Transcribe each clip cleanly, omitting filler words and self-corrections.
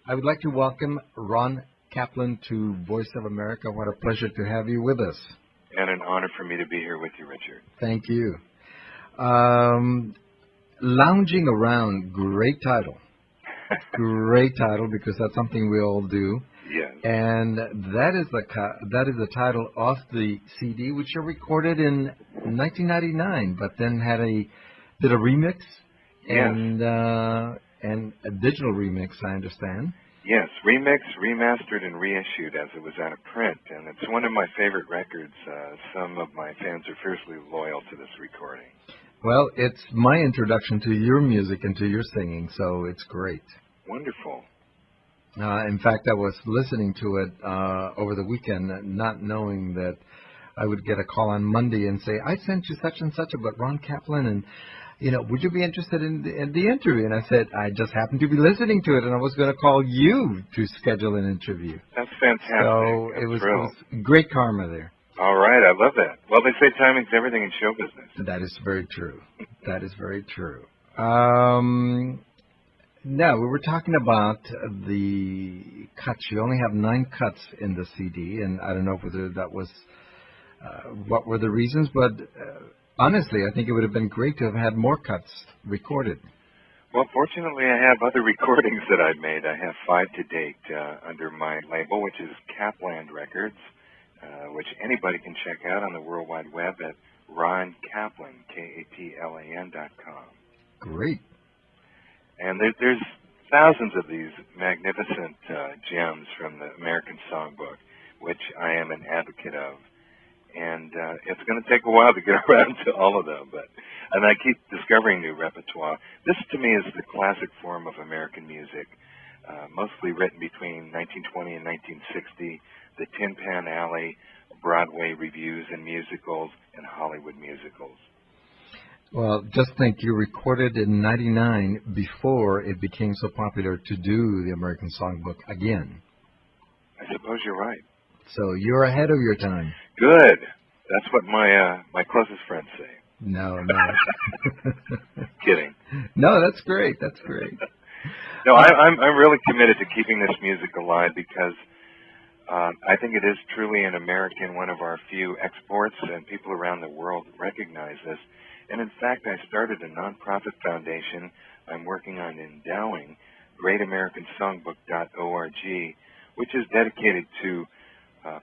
I would like to welcome Ron Kaplan to Voice of America. What a pleasure to have you with us. And an honor for me to be here with you, Richard. Thank you. Lounging Around, great title. Great title because that's something we all do. Yes. And that is the title of the CD, which you recorded in 1999, but then did a remix and a digital remix, I understand. Yes, remixed, remastered, and reissued as it was out of print, and it's one of my favorite records. Some of my fans are fiercely loyal to this recording. Well, it's my introduction to your music and to your singing, so it's great. Wonderful. In fact, I was listening to it over the weekend, not knowing that I would get a call on Monday and say, I sent you such and such about Ron Kaplan, and, would you be interested in the interview? And I said, I just happened to be listening to it, and I was going to call you to schedule an interview. That's fantastic. So it was great karma there. All right, I love that. Well, they say timing's everything in show business. That is very true. That is very true. Now, we were talking about the cuts. You only have 9 cuts in the CD, and I don't know whether that was what were the reasons, but honestly, I think it would have been great to have had more cuts recorded. Well, fortunately, I have other recordings that I've made. I have 5 to date under my label, which is Kaplan Records, which anybody can check out on the World Wide Web at Ron Kaplan, KAPLAN.com. Great. And there's thousands of these magnificent gems from the American Songbook, which I am an advocate of. And it's going to take a while to get around to all of them, and I keep discovering new repertoire. This, to me, is the classic form of American music, mostly written between 1920 and 1960, the Tin Pan Alley, Broadway revues and musicals, and Hollywood musicals. Well, just think, you recorded in '99 before it became so popular to do the American Songbook again. I suppose you're right. So you're ahead of your time. Good. That's what my closest friends say. No. Kidding. No, that's great. That's great. No, I'm really committed to keeping this music alive because I think it is truly an American, one of our few exports, and people around the world recognize this. And in fact, I started a nonprofit foundation I'm working on endowing, GreatAmericanSongbook.org, which is dedicated to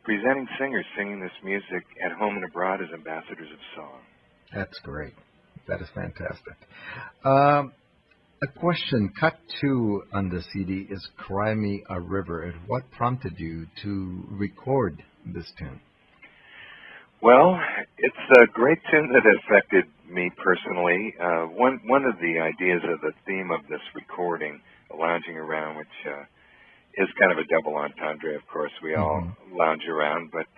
presenting singers singing this music at home and abroad as ambassadors of song. That's great. That is fantastic. A question, cut 2 on the CD is Cry Me a River. And what prompted you to record this tune? Well, it's a great tune that affected me personally. One of the ideas of the theme of this recording, Lounging Around, which is kind of a double entendre, of course. We all lounge around, but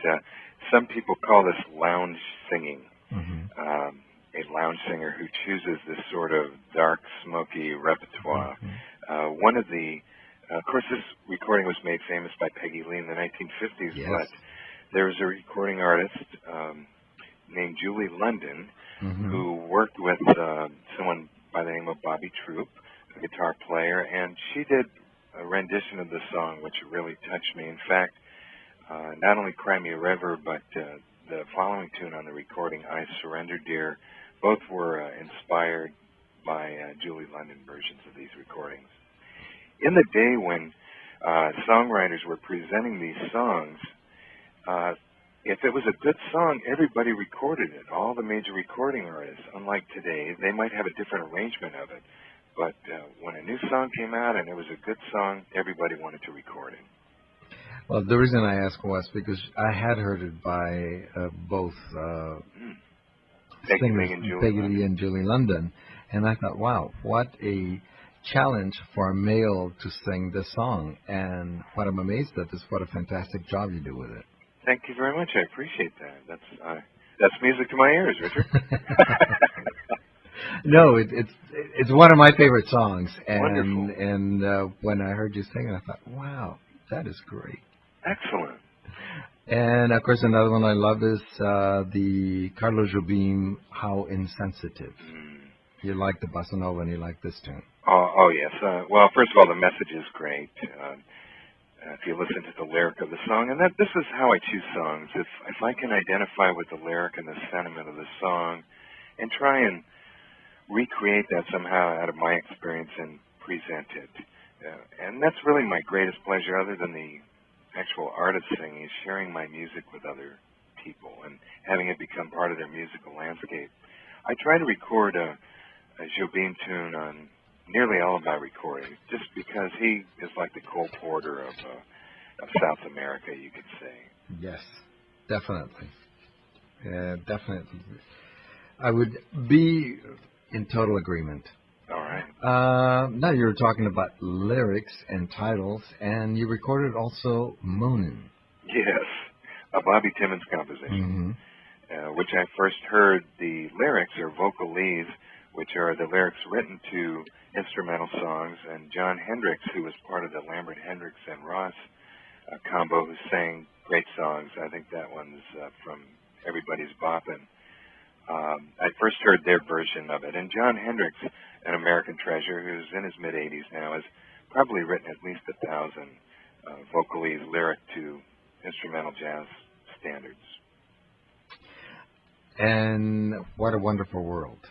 some people call this lounge singing. A lounge singer who chooses this sort of dark, smoky repertoire. One of course, this recording was made famous by Peggy Lee in the 1950s, yes. But there was a recording artist named Julie London who worked with someone by the name of Bobby Troop, a guitar player, and she did a rendition of the song which really touched me. In fact, not only Cry Me a River, but the following tune on the recording, I Surrender Dear, both were inspired by Julie London versions of these recordings. In the day when songwriters were presenting these songs, if it was a good song, everybody recorded it, all the major recording artists. Unlike today, they might have a different arrangement of it. But when a new song came out and it was a good song, everybody wanted to record it. Well, the reason I asked was because I had heard it by both Peggy singers, Lee and Julie London, and I thought, wow, what a challenge for a male to sing this song. And what I'm amazed at is what a fantastic job you do with it. Thank you very much. I appreciate that. That's music to my ears, Richard. No, it's one of my favorite songs, and wonderful. And when I heard you sing it, I thought, wow, that is great. Excellent. And of course, another one I love is the Carlos Jobim, How Insensitive. You like the bossa nova, and you like this tune. Oh yes. Well, first of all, the message is great. If you listen to the lyric of the song, and this is how I choose songs. If I can identify with the lyric and the sentiment of the song, and try and recreate that somehow out of my experience and present it, and that's really my greatest pleasure, other than the actual artist singing, is sharing my music with other people and having it become part of their musical landscape. I try to record a Jobim tune on nearly all of my recordings, just because he is like the Cole Porter of South America, you could say. Yes, definitely. Definitely. I would be in total agreement. All right. Now you're talking about lyrics and titles, and you recorded also Moanin'. Yes, a Bobby Timmons composition, which I first heard the lyrics, or vocalese, which are the lyrics written to instrumental songs, and John Hendricks, who was part of the Lambert Hendricks and Ross combo, who sang great songs. I think that one's from Everybody's Boppin'. I first heard their version of it, and John Hendricks, an American treasure who's in his mid-80s now, has probably written at least 1,000 vocalese lyric to instrumental jazz standards. And what a wonderful world.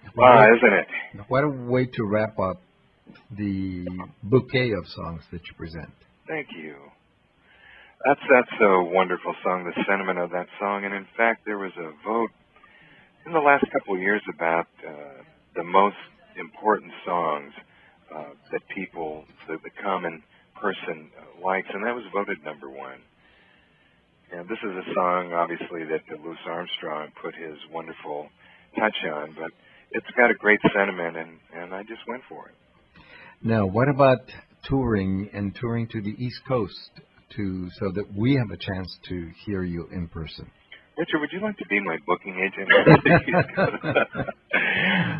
Isn't it? What a way to wrap up the bouquet of songs that you present. Thank you. That's a wonderful song, the sentiment of that song. And in fact, there was a vote in the last couple of years about the most important songs that people, the common person likes, and that was voted number one. And this is a song, obviously, that Louis Armstrong put his wonderful touch on, but it's got a great sentiment, and I just went for it. Now, what about touring to the East Coast so that we have a chance to hear you in person? Richard, would you like to be my booking agent?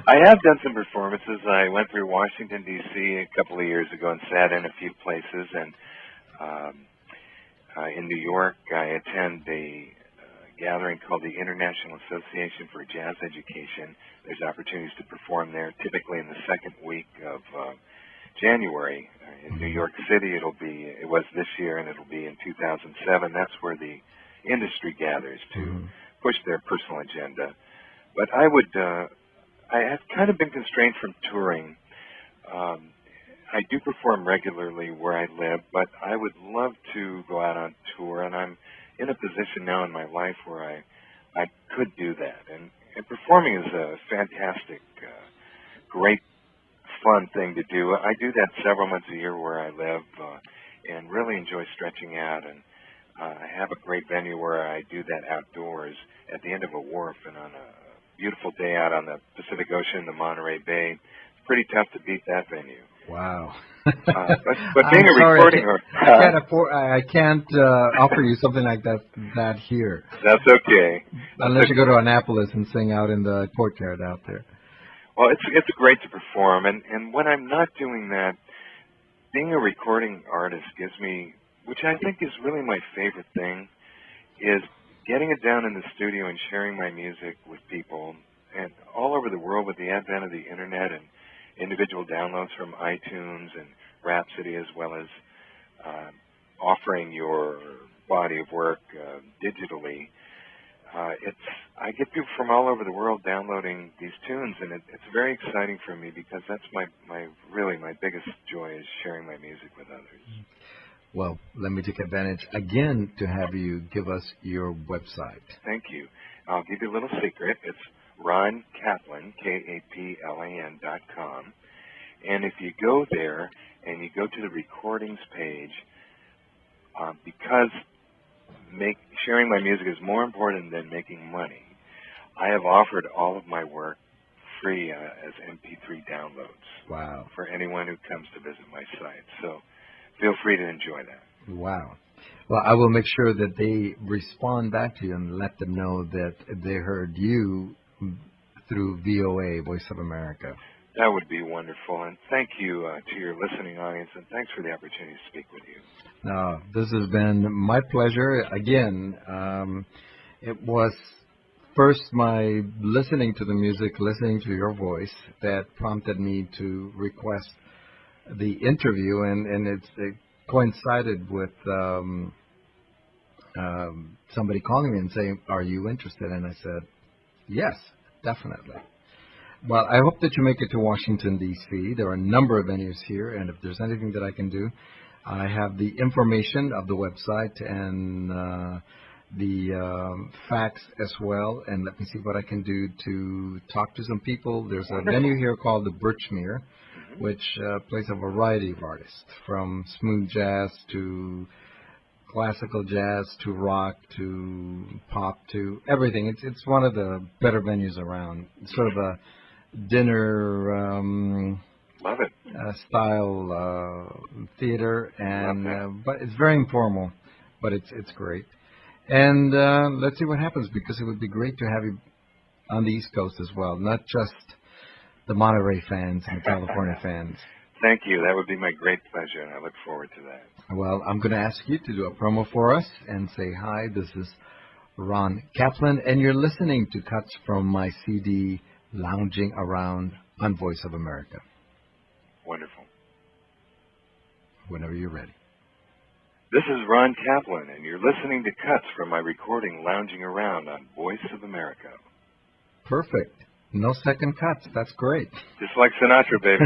I have done some performances. I went through Washington, D.C. a couple of years ago and sat in a few places, and in New York, I attend a gathering called the International Association for Jazz Education. There's opportunities to perform there, typically in the second week of January. In New York City, it was this year, and it'll be in 2007. That's where the industry gathers to push their personal agenda. But I have kind of been constrained from touring. I do perform regularly where I live, but I would love to go out on tour, and I'm in a position now in my life where I could do that. And performing is a fantastic, great, fun thing to do. I do that several months a year where I live, and really enjoy stretching out. And I have a great venue where I do that outdoors at the end of a wharf, and on a beautiful day out on the Pacific Ocean, the Monterey Bay. It's pretty tough to beat that venue. Wow. But being a recording, I can't offer you something like that here. That's okay. Unless you go to Annapolis and sing out in the courtyard out there. Well, it's great to perform, and when I'm not doing that, being a recording artist gives me, which I think is really my favorite thing, is getting it down in the studio and sharing my music with people, and all over the world with the advent of the internet and individual downloads from iTunes and Rhapsody, as well as offering your body of work digitally. I get people from all over the world downloading these tunes, and it's very exciting for me, because that's my biggest joy, is sharing my music with others. Well, let me take advantage again to have you give us your website. Thank you. I'll give you a little secret. It's Ron Kaplan, KAPLAN.com. And if you go there and you go to the recordings page, because sharing my music is more important than making money, I have offered all of my work free as MP3 downloads. Wow. For anyone who comes to visit my site. So feel free to enjoy that. Wow. Well, I will make sure that they respond back to you and let them know that they heard you through VOA, Voice of America. That would be wonderful. And thank you to your listening audience, and thanks for the opportunity to speak with you. No, this has been my pleasure. Again, it was first my listening to the music, listening to your voice, that prompted me to request the interview, and it coincided with somebody calling me and saying, "Are you interested?" And I said, "Yes, definitely." Well, I hope that you make it to Washington, D.C. There are a number of venues here, and if there's anything that I can do, I have the information of the website and the facts as well, and let me see what I can do to talk to some people. There's a venue here called the Birchmere, which plays a variety of artists, from smooth jazz to classical jazz to rock to pop to everything. It's one of the better venues around. It's sort of a dinner Love it. Style theater, and but it's very informal, but it's great. And let's see what happens, because it would be great to have you on the East Coast as well, not just the Monterey fans and the California fans. Thank you. That would be my great pleasure, and I look forward to that. Well, I'm going to ask you to do a promo for us and say hi. This is Ron Kaplan, and you're listening to cuts from my CD, Lounging Around on Voice of America. Wonderful. Whenever you're ready. This is Ron Kaplan, and you're listening to cuts from my recording, Lounging Around on Voice of America. Perfect. No second cuts. That's great. Just like Sinatra, baby.